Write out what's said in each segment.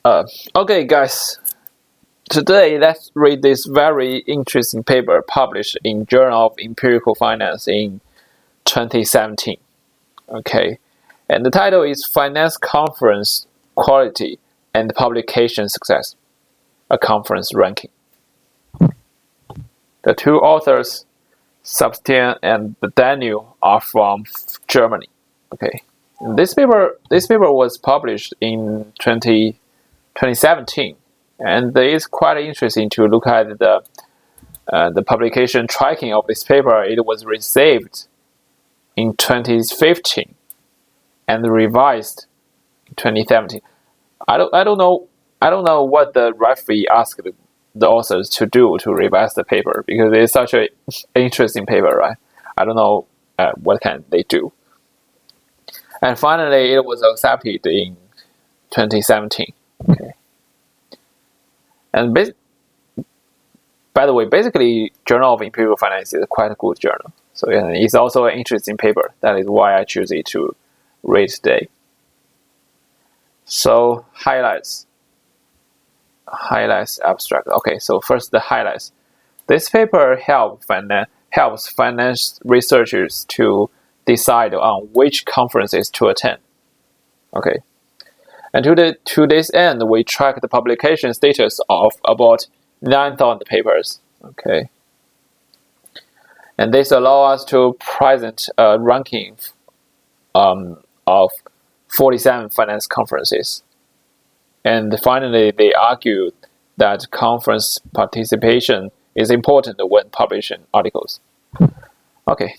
Okay, guys. Today, let's read this very interesting paper published in Journal of Empirical Finance in 2017. Okay, and the title is Finance Conference Quality and Publication Success, a Conference Ranking. The two authors, Sebastian and Daniel, are from Germany. Okay, and this paper was published in 2017. And it's quite interesting to look at the publication tracking of this paper. It was received in 2015 and revised in 2017. I don't know what the referee asked the authors to do to revise the paper, because it's such an interesting paper, right? I don't know what can they do. And finally, it was accepted in 2017. Okay. And by the way, basically, Journal of Empirical Finance is quite a good journal. So it's also an interesting paper. That is why I choose it to read today. So highlights abstract. Okay, so first the highlights. This paper helps finance researchers to decide on which conferences to attend. Okay. And to this end, we track the publication status of about 9,000 papers. Okay. And this allows us to present a ranking of 47 finance conferences. And finally, they argued that conference participation is important when publishing articles. Okay.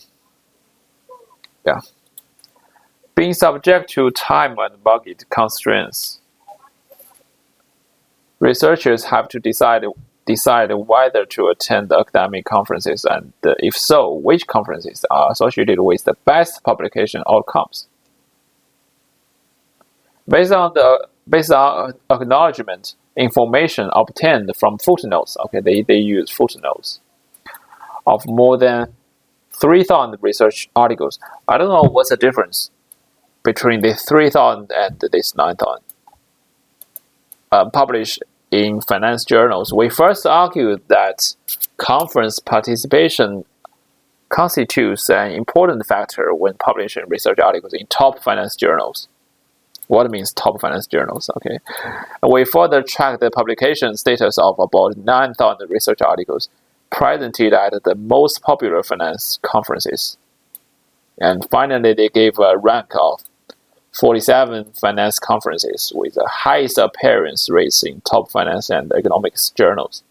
Yeah. Being subject to time and budget constraints, researchers have to decide whether to attend academic conferences, and if so, which conferences are associated with the best publication outcomes. Based on acknowledgement, information obtained from footnotes. Okay, they use footnotes of more than 3,000 research articles. I don't know what's the difference between the 3,000 and this 9,000 published in finance journals. We first argued that conference participation constitutes an important factor when publishing research articles in top finance journals. What means top finance journals? Okay, and we further tracked the publication status of about 9,000 research articles presented at the most popular finance conferences. And finally, they gave a rank of 47 finance conferences with the highest appearance rates in top finance and economics journals.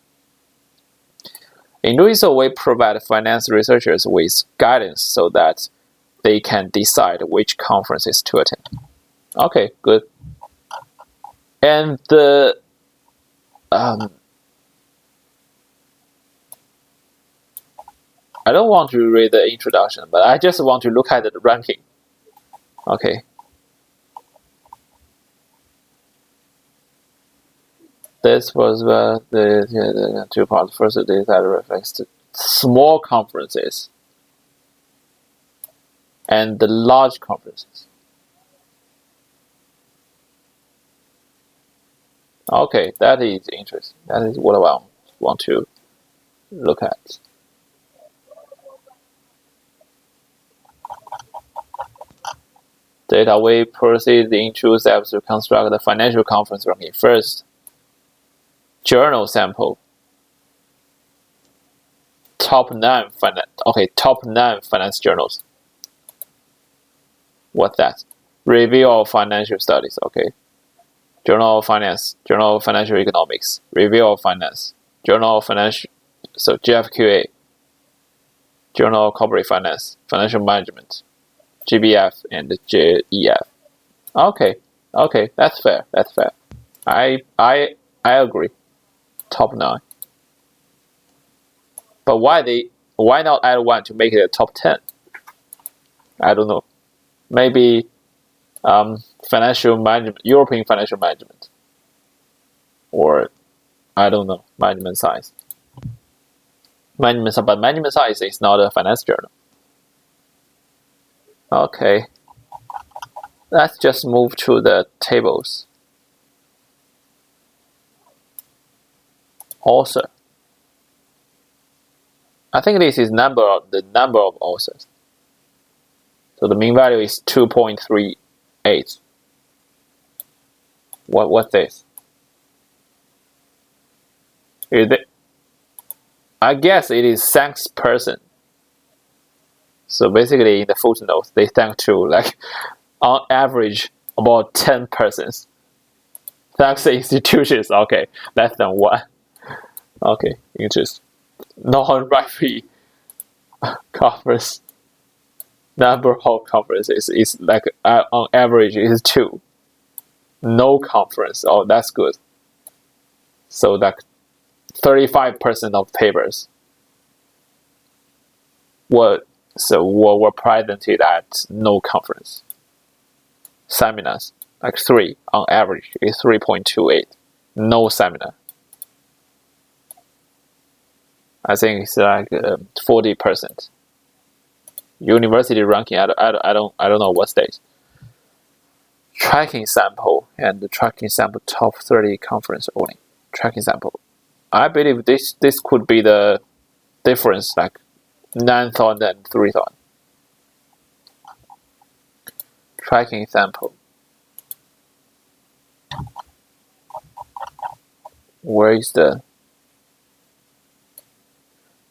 In doing so, we provide finance researchers with guidance so that they can decide which conferences to attend. Okay, good. And I don't want to read the introduction, but I just want to look at the ranking. Okay. This was the two parts. First, the data reflects the small conferences and the large conferences. Okay, that is interesting. That is what I want to look at. Data, we proceed in two steps to construct the financial conference ranking. First, journal sample. Top 9 finance journals. What's that? Review of financial studies. Okay. Journal of Finance, Journal of Financial Economics, Review of Finance, Journal of Financial, so GFQA, Journal of Corporate Finance, Financial Management, GBF, and JEF. Okay, that's fair. I agree. Top 9. But why not add one to make it a top 10? I don't know. Maybe financial management, European financial management, or I don't know, management science. But management science is not a finance journal. Okay, let's just move to the tables. author. I think this is the number of authors. So the mean value is 2.38. What's this? Is it? I guess it is thanks person. So basically in the footnotes they thank to like on average about 10 persons. Thanks institutions, okay, less than 1. Okay, interesting. Non-referee conference. Number of conferences is like on average is 2. No conference, oh that's good. So like 35% of papers were presented at no conference. Seminars, like 3 on average is 3.28. No seminar. I think it's like 40%. University ranking, I don't know what state. Tracking sample and the tracking sample top 30 conference only. Tracking sample. I believe this could be the difference, like 9,000 and 3,000. Tracking sample. Where is the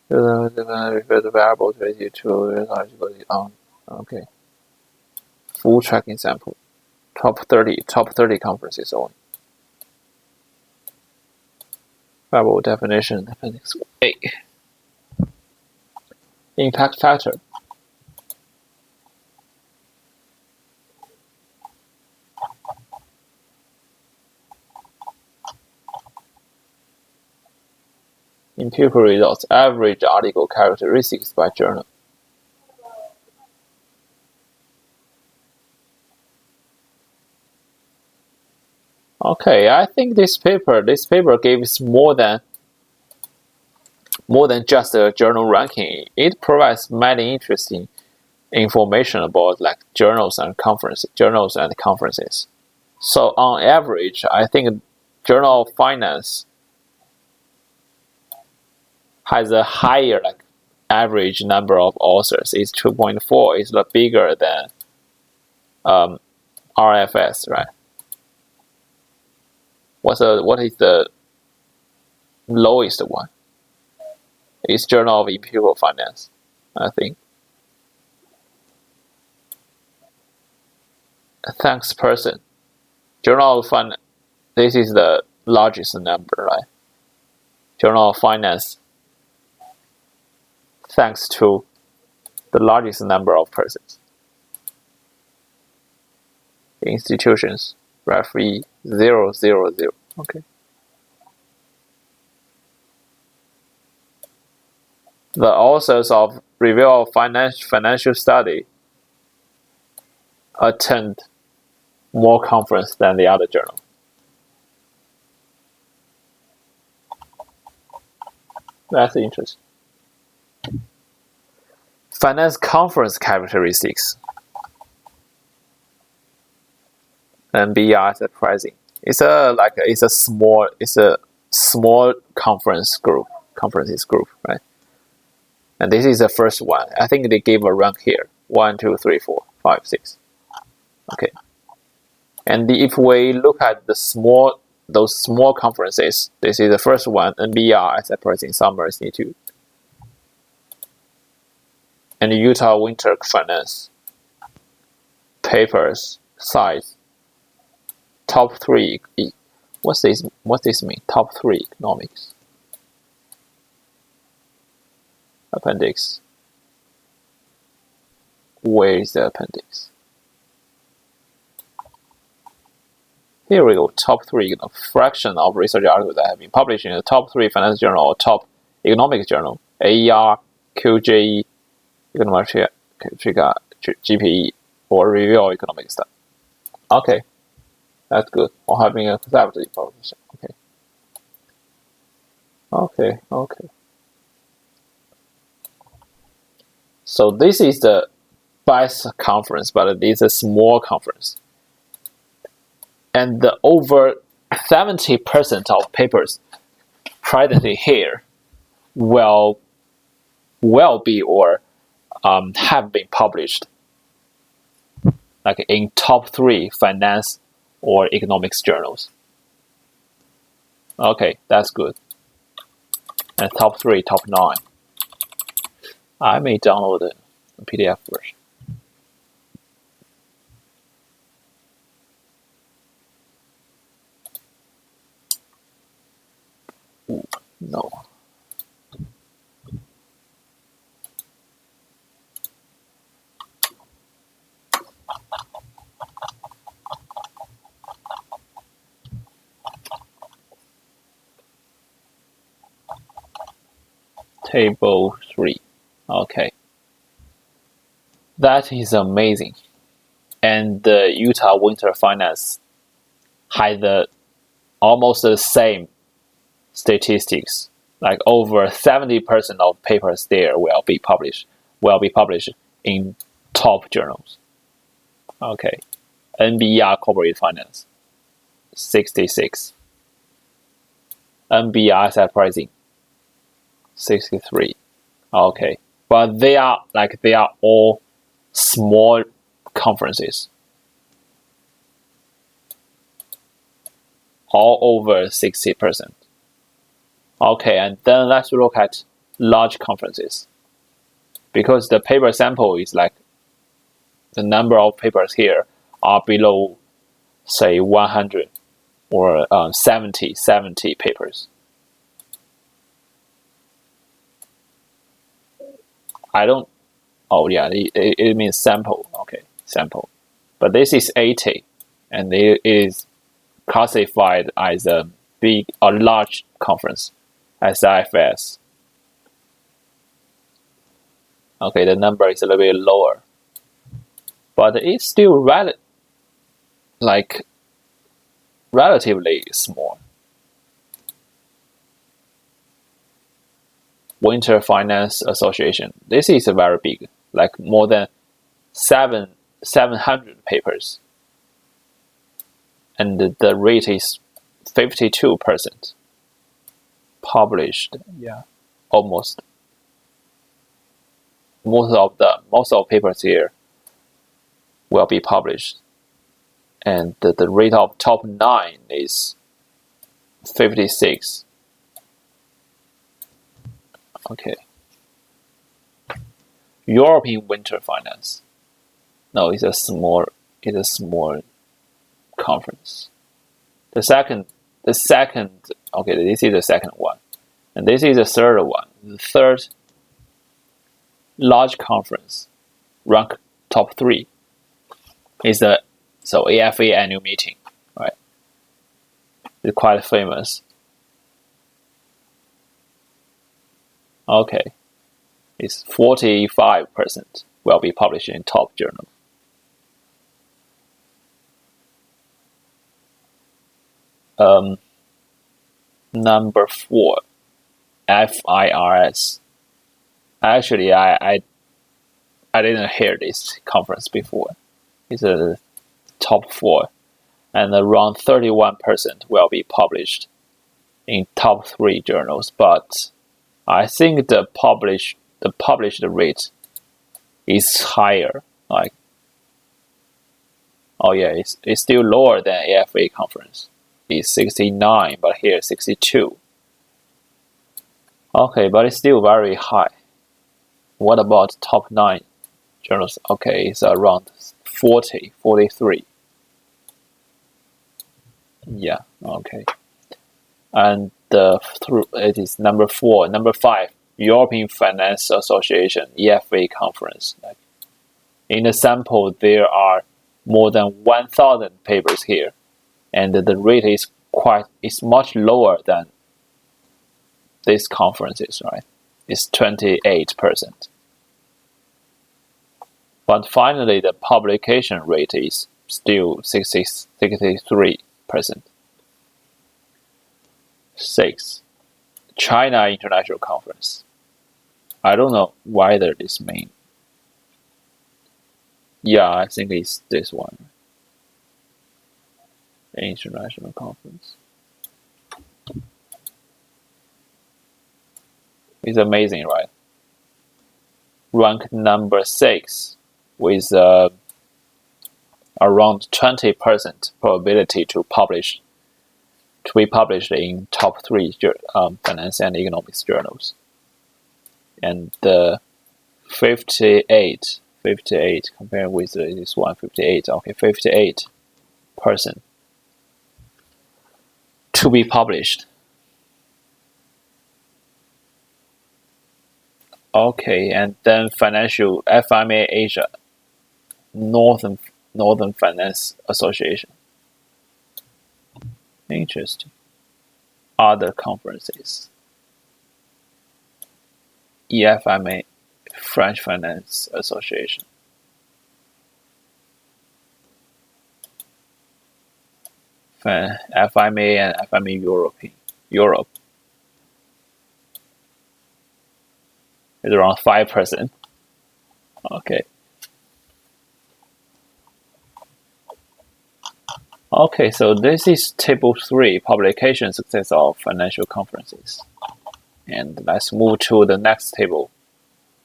variable related to on? Okay. Full tracking sample. Top 30 conferences only. Variable definition, appendix A. Impact factor. Empirical results, average article characteristics by journal. Okay, I think this paper gives more than just a journal ranking. It provides many interesting information about like journals and conferences. So on average, I think Journal of Finance has a higher like average number of authors. It's 2.4. It's bigger than RFS, right? What is the lowest one? It's Journal of Empirical Finance, I think. Thanks person. Journal of Finance. This is the largest number, right? Journal of Finance. Thanks to the largest number of persons. Institutions, referee 000. Okay. The authors of Review of Financial Study attend more conference than the other journal. That's interesting. Finance conference characteristics. NBER is pricing. It's a small conferences group, right? And this is the first one. I think they gave a rank here. 1, 2, 3, 4, 5, 6. Okay. And if we look at those small conferences, this is the first one, NBER as a pricing Summer Institute. And Utah Winter Finance. Papers, size. Top 3. What's this mean? Top 3 economics. Appendix. Where is the appendix? Here we go. Top 3 fraction of research articles that have been published in the top 3 finance journal or top economic journal. AER, QJE, Econometria, GPE, or Review of Economic Study. Okay. That's good. Or having a conservative proposition. Okay. So this is the best conference, but it is a small conference. And over 70% of papers presently here will be or have been published like in top 3 finance or economics journals. Okay, that's good. And top 3, top 9. I may download the PDF version. Ooh, no. Table 3. Okay. That is amazing. And the Utah Winter Finance had almost the same statistics. Like over 70% of papers there will be published in top journals. Okay. NBER Corporate Finance 66. NBER Asset Pricing 63. Okay. But they are all small conferences. All over 60%. Okay, and then let's look at large conferences. Because the paper sample is like the number of papers here are below, say, 100 or 70 papers. I don't, oh yeah, it means sample. Okay, sample. But this is 80, and it is classified as a large conference, as IFS. Okay, the number is a little bit lower, but it's still relatively small. Winter Finance Association. This is very big, like more than 700 papers, and the rate is 52% published. Yeah, almost. Most of papers here will be published, and the rate of top 9 is 56. Okay. European Winter Finance. No, it's a small conference. The second. Okay, this is the second one, and this is the third one. The third large conference, rank top 3, is the AFA annual meeting, right? It's quite famous. Okay, it's 45% will be published in top journal. Number 4, FIRS. Actually, I didn't hear this conference before. It's a top 4, and around 31% will be published in top 3 journals. But I think the published rate is higher. Like, oh yeah, it's still lower than AFA conference. It's 69, but here 62. Okay, but it's still very high. What about top 9 journals? Okay, it's around 40, 43. Yeah, okay. And it is number 4. Number 5, European Finance Association, EFA conference. In the sample, there are more than 1,000 papers here, and the rate is much lower than these conferences, right? It's 28%. But finally, the publication rate is still 63%. 6, China International Conference. I don't know whether this means. Yeah, I think it's this one. International Conference. It's amazing, right? Ranked number 6 with around 20% probability to be published in top 3 finance and economics journals. And 58 compared with this one, 58, okay, 58% to be published. Okay, and then financial FIMA Asia, Northern Finance Association. Interesting. Other conferences. EFIMA, French Finance Association. FIMA and FIMA Europe is around 5%. Okay. Okay, so this is table 3, publication success of financial conferences. And let's move to the next table.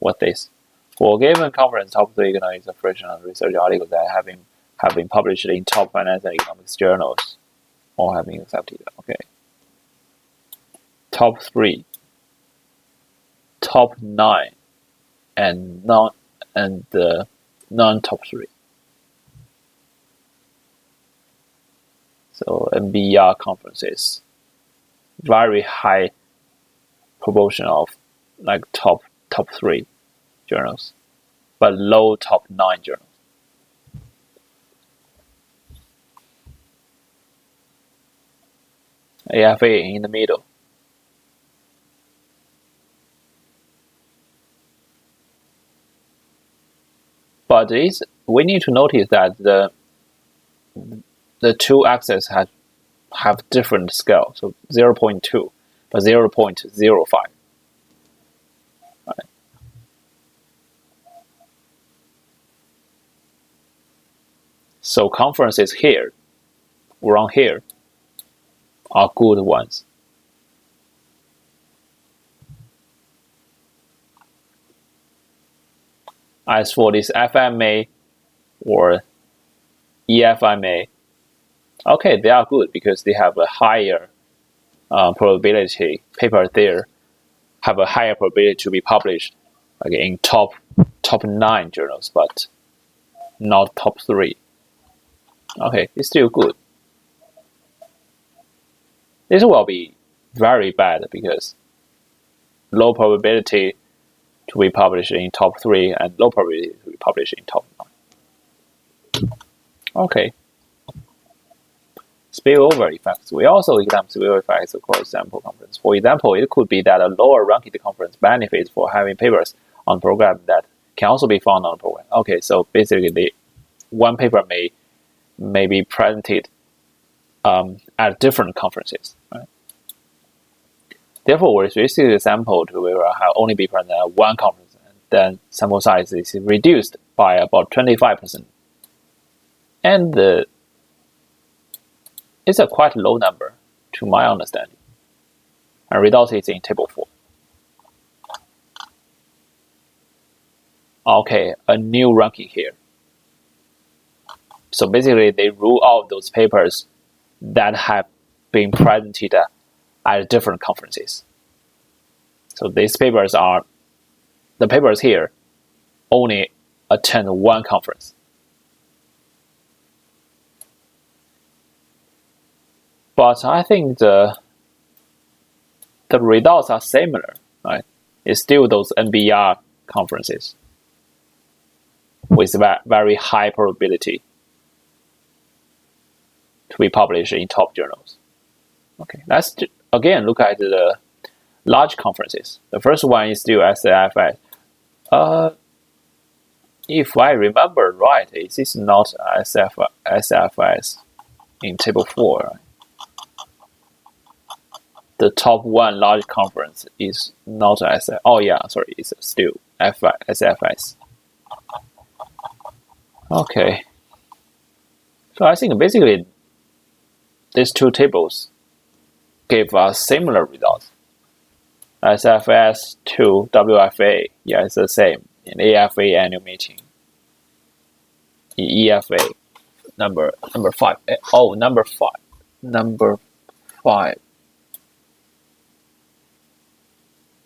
What is? For a given conference, top 3 economics of fractional research articles that have been published in top finance and economics journals or have been accepted. Okay. Top 3, top 9, and non-top 3. So NBER conferences, very high proportion of like top 3 journals, but low top 9 journals. AFA in the middle. But we need to notice that the two axes have different scale, so 0.2 but 0.05. Right. So conferences here, around here, are good ones. As for this FMA or EFIMA, okay, they are good because they have a higher probability. Paper there have a higher probability to be published, like in top 9 journals, but not top 3. Okay, it's still good. This will be very bad because low probability to be published in top 3 and low probability to be published in top 9. Okay. Spillover effects. We also examine spillover effects across sample conference. For example, it could be that a lower ranked conference benefits for having papers on the program that can also be found on the program. Okay, so basically, one paper may be presented at different conferences. Right? Therefore, with restricted sample to have only be present at one conference, and then sample size is reduced by about 25%. And it's a quite low number, to my understanding. And result is in table 4. Okay, a new ranking here. So basically, they rule out those papers that have been presented at different conferences. So these papers are, the papers here only attend one conference. But I think the results are similar, right? It's still those NBER conferences with very high probability to be published in top journals. Okay, let's again look at the large conferences. The first one is still SFS. If I remember right, it is not SFS in table 4. Right? The top 1 large conference is not SF. Oh yeah, sorry, it's still SFS. Okay. So I think basically these two tables give us similar results. SFS to WFA. Yeah, it's the same. In AFA annual meeting. In EFA, number 5. Oh, number 5. Number 5.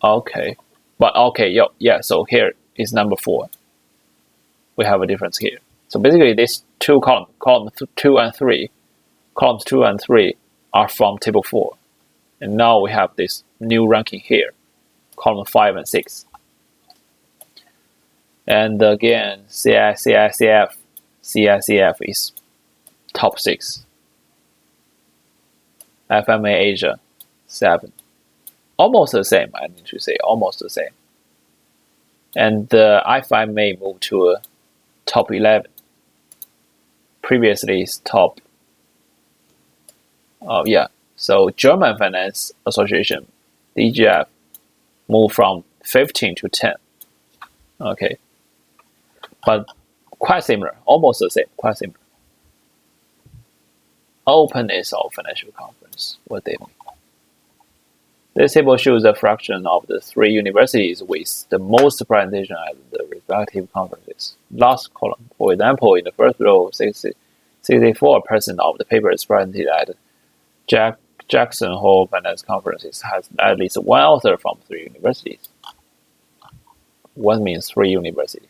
Okay. But okay, yeah, so here is number 4. We have a difference here. So basically these two columns 2 and 3, columns 2 and 3 are from table 4. And now we have this new ranking here, column 5 and 6. And again, CICF is top 6. FMA Asia, 7. Almost the same, I need to say, almost the same. And the I5 may move to a top 11. Previously, it's top. Oh yeah. So German Finance Association, DGF, moved from 15 to 10. Okay. But quite similar, almost the same, quite similar. Openness of financial conference, what they mean. This table shows a fraction of the 3 universities with the most presentation at the respective conferences. Last column, for example, in the first row, 64% of the papers presented at Jackson Hole Finance Conferences has at least one author from 3 universities. What means 3 universities?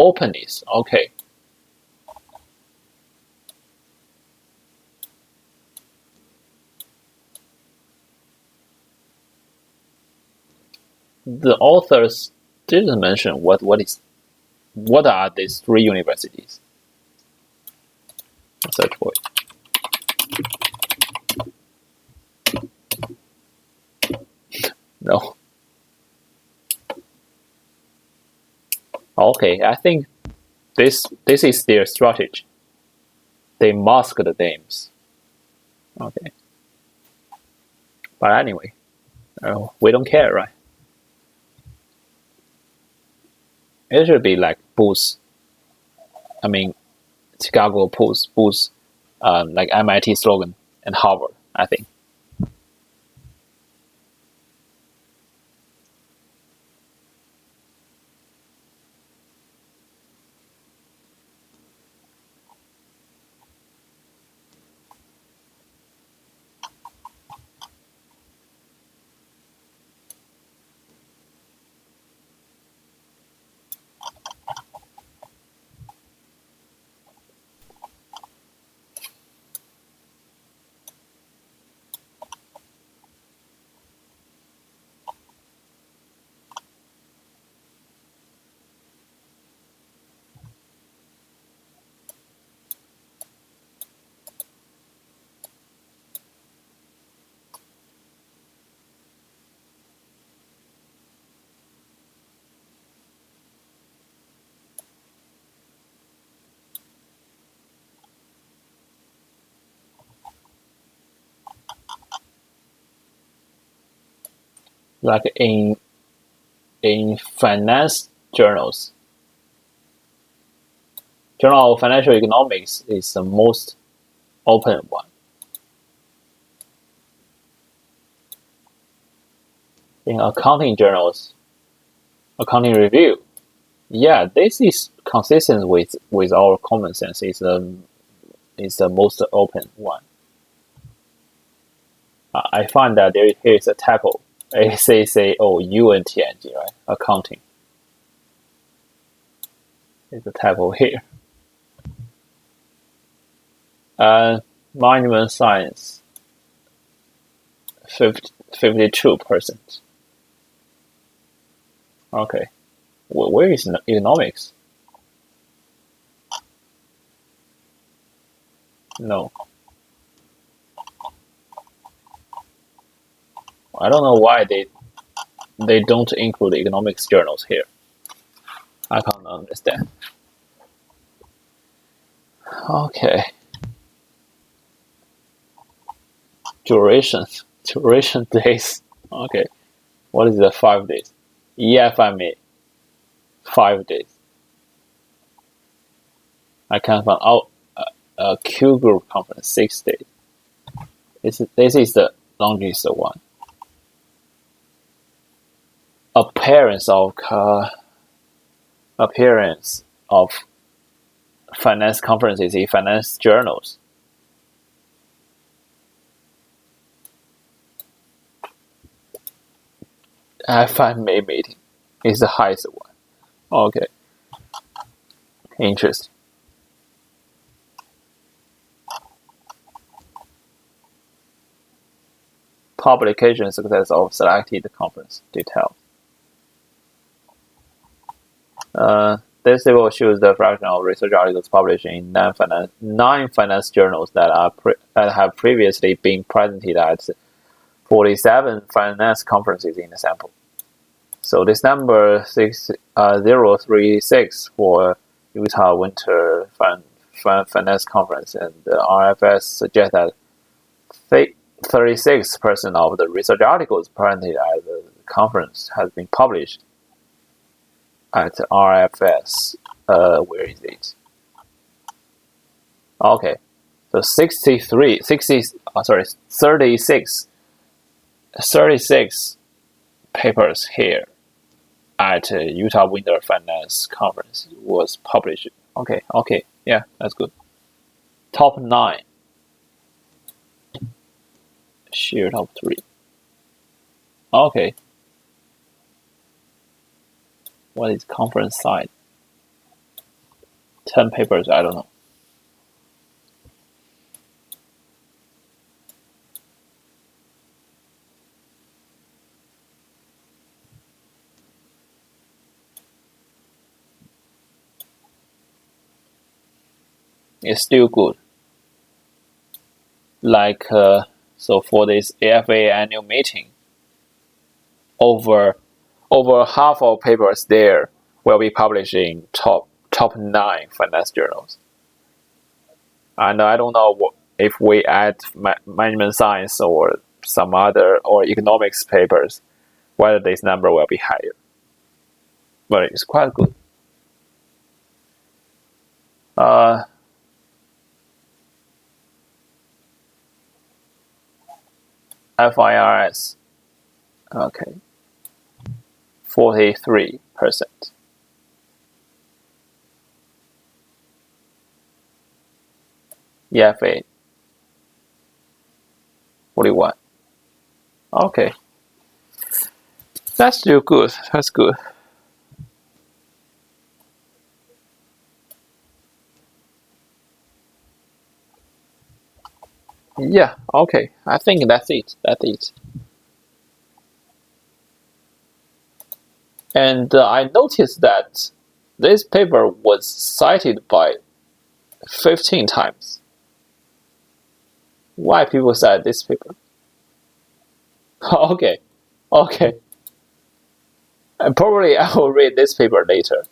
Openness, okay. The authors didn't mention what are these 3 universities. Search for it. No. Okay, I think this is their strategy. They mask the names. Okay. But anyway, we don't care, right? It should be like Booth. I mean, Chicago Booth, like MIT slogan and Harvard, I think. Like in finance journals, Journal of Financial Economics is the most open one. In accounting journals, Accounting Review, yeah, this is consistent with our common sense. It's the most open one. I find that here is a typo. ACCOUNTNG, right? Accounting. It's a typo here. Management Science, 52%. Okay. Where is economics? No. I don't know why they don't include economics journals here. I can't understand. Okay. Duration days. Okay. What is the 5 days? EFMA, 5 days. I can find out Q group conference, 6 days. This is the longest one. Appearance of finance conferences in finance journals. FMA meeting is the highest one. Okay. Interesting. Publication success of selected conference details. This table shows the fraction of research articles published in non-finance journals that have previously been presented at 47 finance conferences in the sample. So this number 036 for Utah Winter Finance Conference, and the RFS suggests that 36% of the research articles presented at the conference has been published at RFS. Where is it? Okay, so 36 papers here at Utah Winter Finance Conference was published. Okay, yeah, that's good. Top 9. Share top 3. Okay. What is conference side? 10 papers, I don't know. It's still good. Like, so for this AFA annual meeting, over half of papers there will be published in top 9 finance journals. And I don't know if we add management science or some other or economics papers, whether this number will be higher. But it's quite good. FIRS, okay, 43%. EFA, 41. Okay, that's still good. That's good. Yeah, okay. I think that's it. And I noticed that this paper was cited by 15 times. Why people cite this paper? Okay. And probably I will read this paper later.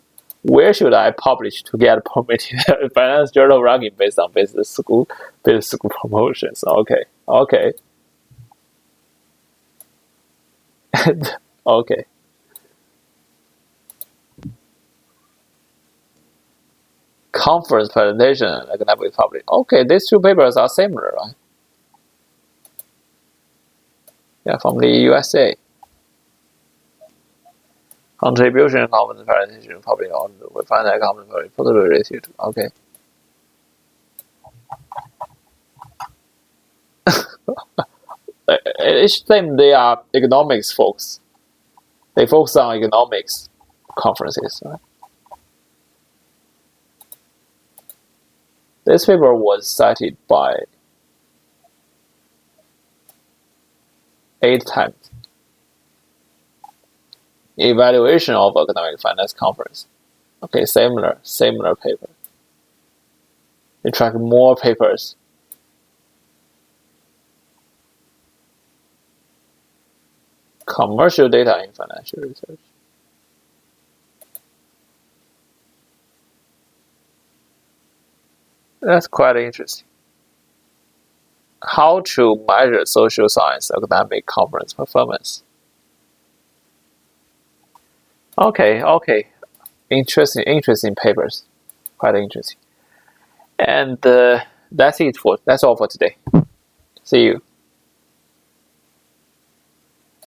Where should I publish to get permitted finance journal ranking based on business school promotions? Okay. Okay. Conference presentation academic public. Okay, these two papers are similar, right? Yeah, from the USA. Contribution conference presentation public on we find that conference very particularly related. Okay. Each time they are economics folks. They focus on economics conferences, right? This paper was cited by 8 times. Evaluation of Economic Finance Conference. Okay, similar paper. They track more papers. Commercial data in financial research. That's quite interesting. How to measure social science academic conference performance. Okay. Interesting papers. Quite interesting. And that's all for today. See you.